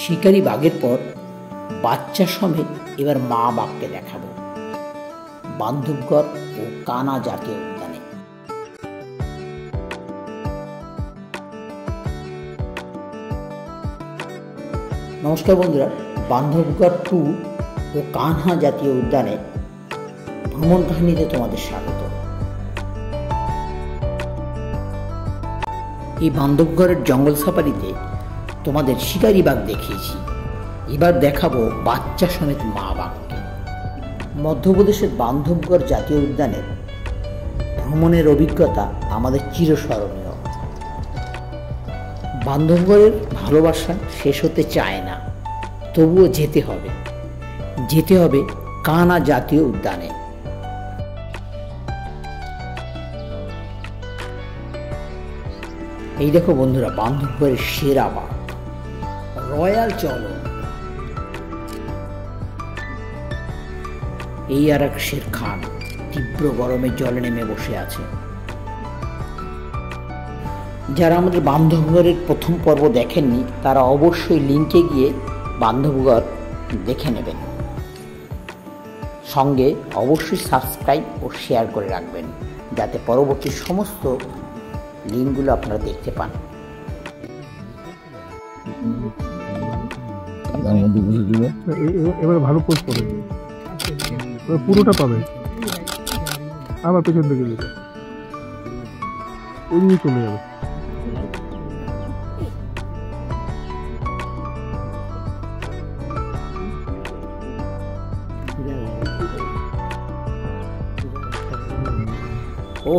শিকারি বাঘের পর বাচ্চা সমেত এবার মা বাঘকে দেখাবো বান্ধবগড় ও কানা জাতীয় উদ্যানে। নমস্কার বন্ধুরা, বান্ধবগড় 2 ও কানহা জাতীয় উদ্যানে ভ্রমণ কাহিনীতে তোমাদের স্বাগত। এই বান্ধবগড়ের জঙ্গল সাফারিতে তোমাদের শিকারি বাঘ দেখিয়েছি, এবার দেখাবো বাচ্চা সমেত মা বাঘকে। মধ্যপ্রদেশের বান্ধবগড় জাতীয় উদ্যানের ভ্রমণের অভিজ্ঞতা আমাদের চিরস্মরণীয়। বান্ধবগড়ের ভালোবাসা শেষ হতে চায় না, তবুও যেতে হবে কানহা জাতীয় উদ্যানে। এই দেখো বন্ধুরা, বান্ধবগড়ের সেরা বাঘ রয়্যাল চলো। এই আর এক শের খান তীব্র গরমে জলে নেমে বসে আছে। যারা আমাদের বান্ধবগড়ের প্রথম পর্ব দেখেননি তারা অবশ্যই লিঙ্কে গিয়ে বান্ধবগড় দেখে নেবেন। সঙ্গে অবশ্যই সাবস্ক্রাইব ও শেয়ার করে রাখবেন, যাতে পরবর্তী সমস্ত লিঙ্কগুলো আপনারা দেখতে পান। এবার ভালো পোস্ট করে পুরোটা পাবে, আবার পেছন দিকে যেতে ওইদিকে চলে যাবে। ও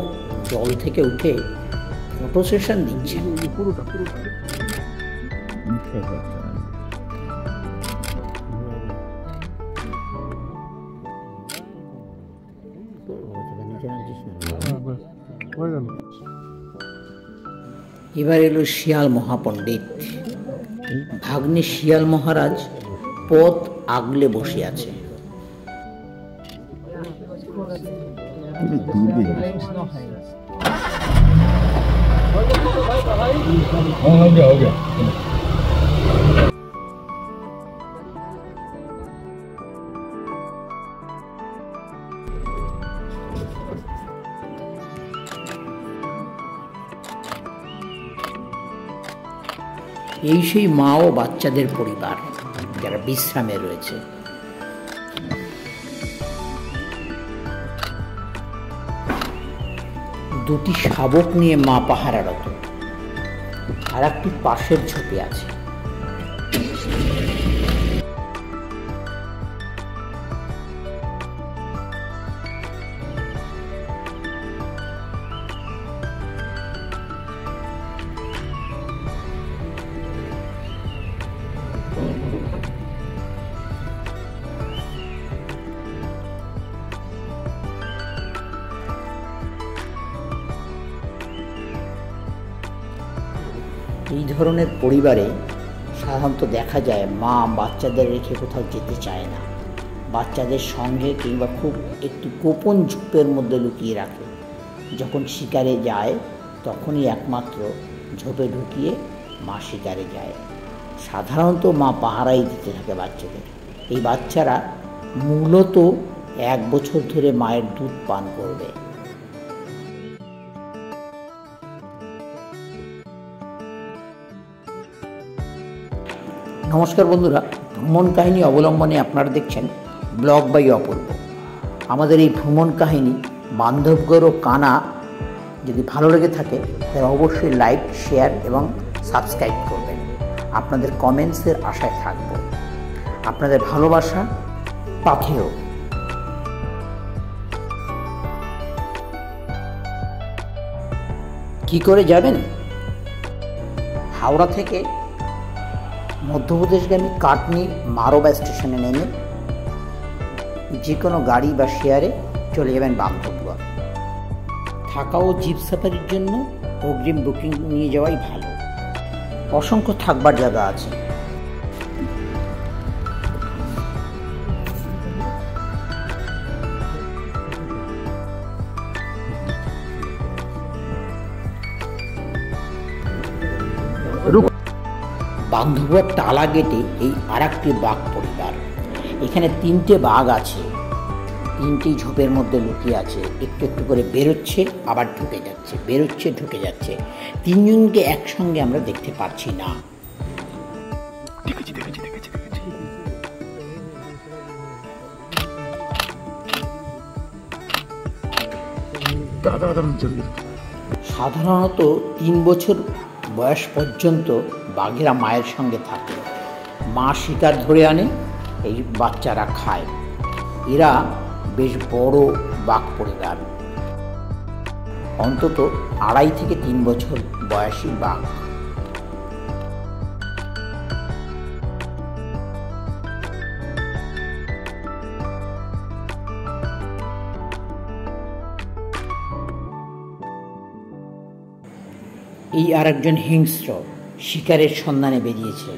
জল থেকে উঠে ফটো সেশন দিচ্ছে। পুরোটা এবার এলো শিয়াল মহাপণ্ডিত। ভাগ্নে শিয়াল মহারাজ পথ আগলে বসে আছে। এই সেই মা ও বাচ্চাদের পরিবার যারা বিশ্রামে রয়েছে। দুটি শাবক নিয়ে মা পাহারারত, আর একটি পাশের ঝোপে আছে। এই ধরনের পরিবারে সাধারণত দেখা যায় মা বাচ্চাদের রেখে কোথাও যেতে চায় না, বাচ্চাদের সঙ্গে কিংবা খুব একটু গোপন ঝোপের মধ্যে লুকিয়ে রাখে। যখন শিকারে যায় তখনই একমাত্র ঝোপে ঢুকিয়ে মা শিকারে যায়। সাধারণত মা পাহারাই দিতে থাকে বাচ্চাদের। এই বাচ্চারা মূলত 1 বছর ধরে মায়ের দুধ পান করবে। নমস্কার বন্ধুরা, ভ্রমণ কাহিনী অবলম্বনে আপনারা দেখছেন ব্লগ বাই অপূর্ব। আমাদের এই ভ্রমণ কাহিনী বান্ধবগড় ও কানহা যদি ভালো লেগে থাকে তাহলে অবশ্যই লাইক, শেয়ার এবং সাবস্ক্রাইব করবেন। আপনাদের কমেন্টসের আশায় থাকব। আপনাদের ভালোবাসা পাথেয়। কি করে যাবেন? হাওড়া থেকে মধ্যপ্রদেশগামী কাটনি মারোবা স্টেশনে নেমে যে কোনো গাড়ি বা শেয়ারে চলে যাবেন বান্ধবগড়। থাকা ও জিপ সাফারির জন্য অগ্রিম বুকিং নিয়ে যাওয়াই ভালো। অসংখ্য থাকবার জায়গা আছে। বান্ধবুয়ার টালা গেটে এই আরেকটি বাঘ পরিবার। এখানে 3টে বাঘ আছে, 3টি ঝোপের মধ্যে লুকিয়ে আছে। একটু একটু করে বেরোচ্ছে, আবার ঢুকে যাচ্ছে, বেরোচ্ছে, ঢুকে যাচ্ছে। 3জনকে একসঙ্গে আমরা দেখতে পাচ্ছি না। সাধারণত 3 বছর বয়স পর্যন্ত বাঘেরা মায়ের সঙ্গে থাকে। মা শিকার ধরে আনে, এই বাচ্চারা খায়। এরা বেশ বড় বাঘ পরিবার, অন্তত 2.5 থেকে 3 বছর বয়সী বাঘ। এই আরেকজন হিংস্র শিকারের সন্ধানে বেরিয়েছে।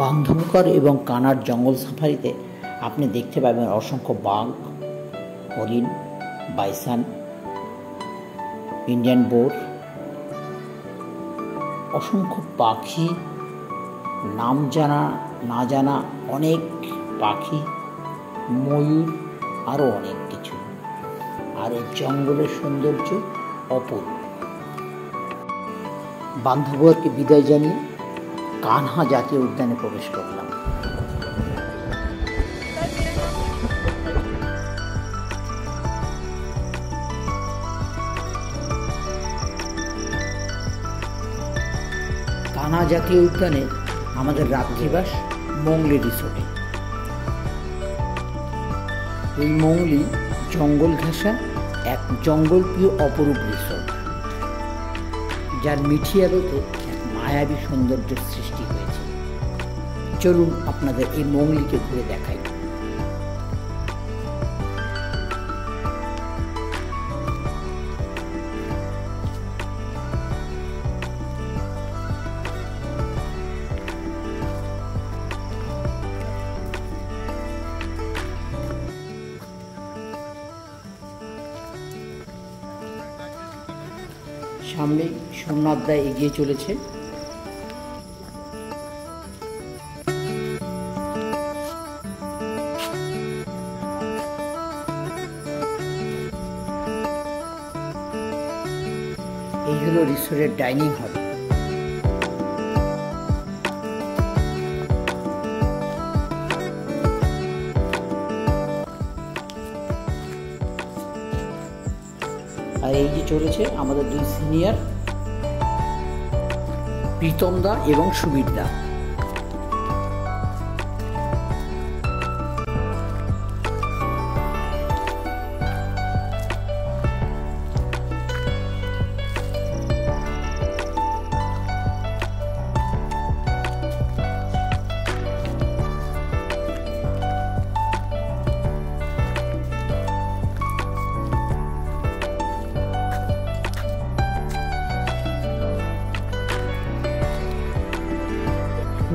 বান্ধবগড় এবং কানার জঙ্গল সাফারিতে আপনি দেখতে পাবেন অসংখ্য বাঘ, হরিণ, বাইসন, ইন্ডিয়ান বোর, অসংখ্য পাখি, নাম জানা না জানা অনেক পাখি, ময়ূর, আরও অনেক কিছু। আর এই জঙ্গলের সৌন্দর্য অপূর্ব। বান্ধবগড়কে বিদায় জানিয়ে কানহা জাতীয় উদ্যানে প্রবেশ করলাম। কানহা জাতীয় উদ্যানে আমাদের রাত্রিবাস মংলি রিসোর্টে। এই মংলি জঙ্গল ঘেঁষা এক জঙ্গলপ্রিয় অপরূপ রিসোর্ট, যার মিঠি আলোতে এক মায়াবী সৌন্দর্যের সৃষ্টি হয়েছে। চলুন আপনাদের এই মংলিকে ঘুরে দেখাই। সামনে সোমনাথ দা এগিয়ে চলেছে। এই হলো রিসোর্টের ডাইনিং হল। আর এই যে চলেছে আমাদের 2 সিনিয়র, প্রীতম দা এবং সুবীর দা।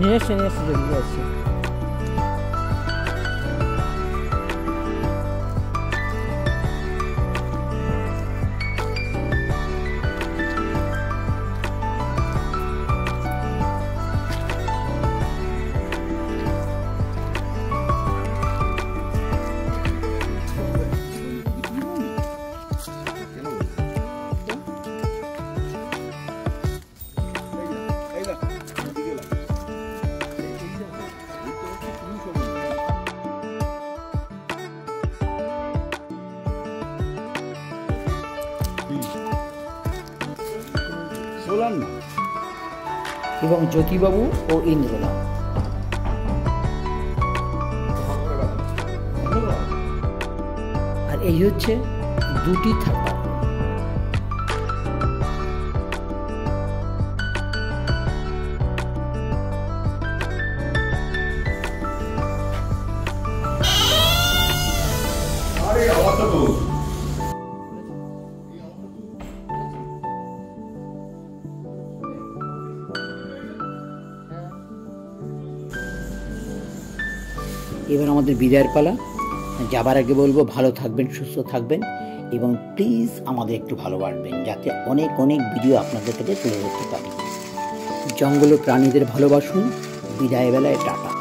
নিয়ে এসে যেগুলো আছে এবং জ্যোতিবাবু ও ইন্দ্রনাথ। আর এই হচ্ছে 2টি থাকা। এবার আমাদের বিদায়ের পালা। যাবার আগে বলবো ভালো থাকবেন, সুস্থ থাকবেন এবং প্লিজ আমাদের একটু ভালোবাসবেন, যাতে অনেক অনেক ভিডিও আপনাদের কাছে তুলে ধরতে পারি। জঙ্গল ও প্রাণীদের ভালোবাসুন। বিদায় বেলায় টাটা।